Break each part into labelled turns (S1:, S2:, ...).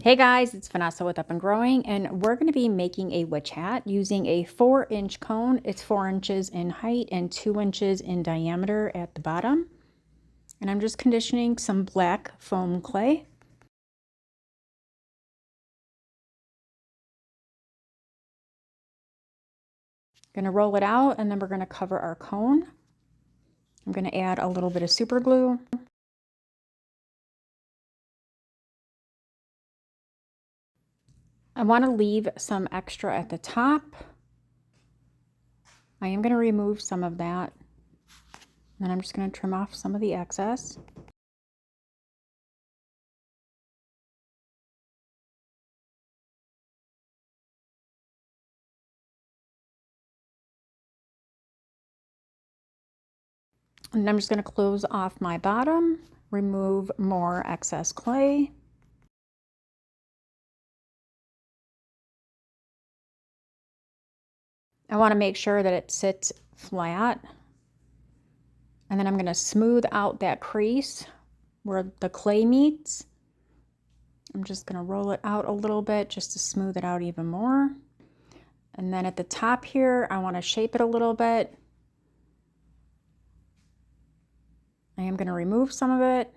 S1: Hey guys, it's Vanessa with Up and Growing, and we're going to be making a witch hat using a 4-inch cone. It's 4 inches in height and 2 inches in diameter at the bottom. And I'm just conditioning some black foam clay. Going to roll it out, and then we're going to cover our cone. I'm going to add a little bit of super glue. I want to leave some extra at the top. I am going to remove some of that. And then I'm just going to trim off some of the excess. And I'm just going to close off my bottom, remove more excess clay. I want to make sure that it sits flat. And then I'm going to smooth out that crease where the clay meets. I'm just going to roll it out a little bit just to smooth it out even more. And then at the top here, I want to shape it a little bit. I am going to remove some of it.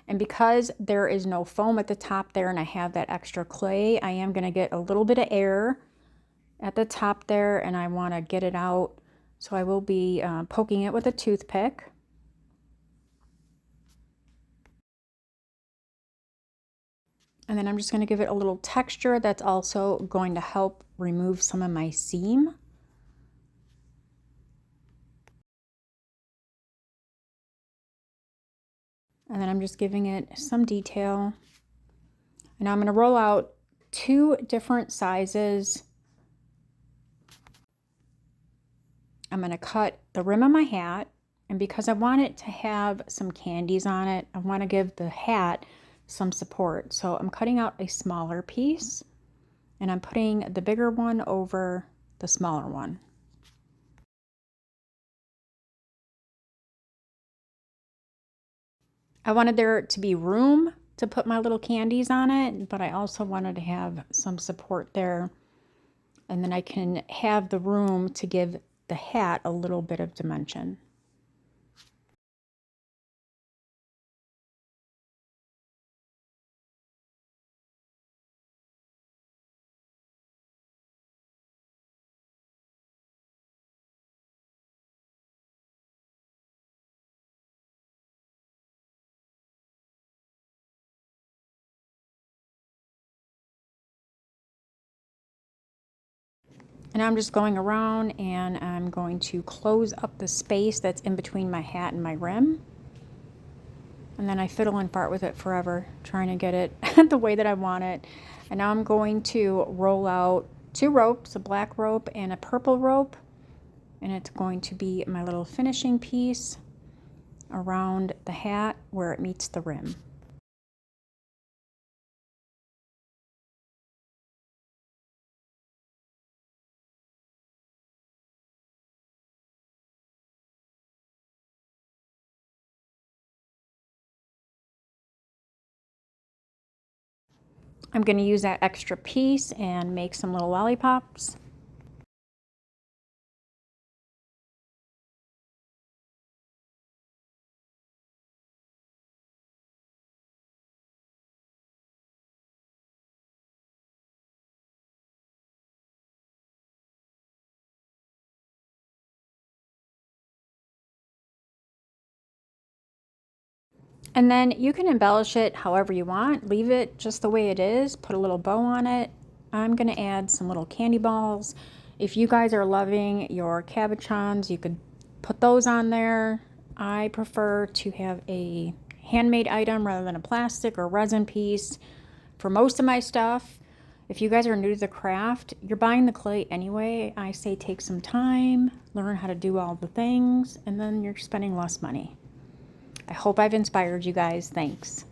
S1: And because there is no foam at the top there and I have that extra clay, I am going to get a little bit of air at the top there, and I want to get it out. So I will be poking it with a toothpick. And then I'm just going to give it a little texture that's also going to help remove some of my seam. And then I'm just giving it some detail. And now I'm going to roll out 2 different sizes. I'm going to cut the rim of my hat. And because I want it to have some candies on it, I want to give the hat some support. So I'm cutting out a smaller piece, and I'm putting the bigger one over the smaller one. I wanted there to be room to put my little candies on it, but I also wanted to have some support there. And then I can have the room to give the hat a little bit of dimension. And I'm just going around and I'm going to close up the space that's in between my hat and my rim. And then I fiddle and fart with it forever, trying to get it the way that I want it. And now I'm going to roll out 2 ropes, a black rope and a purple rope. And it's going to be my little finishing piece around the hat where it meets the rim. I'm going to use that extra piece and make some little lollipops. And then you can embellish it however you want. Leave it just the way it is. Put a little bow on it. I'm going to add some little candy balls. If you guys are loving your cabochons, you could put those on there. I prefer to have a handmade item rather than a plastic or resin piece for most of my stuff. If you guys are new to the craft, you're buying the clay anyway. I say take some time, learn how to do all the things, and then you're spending less money. I hope I've inspired you guys. Thanks.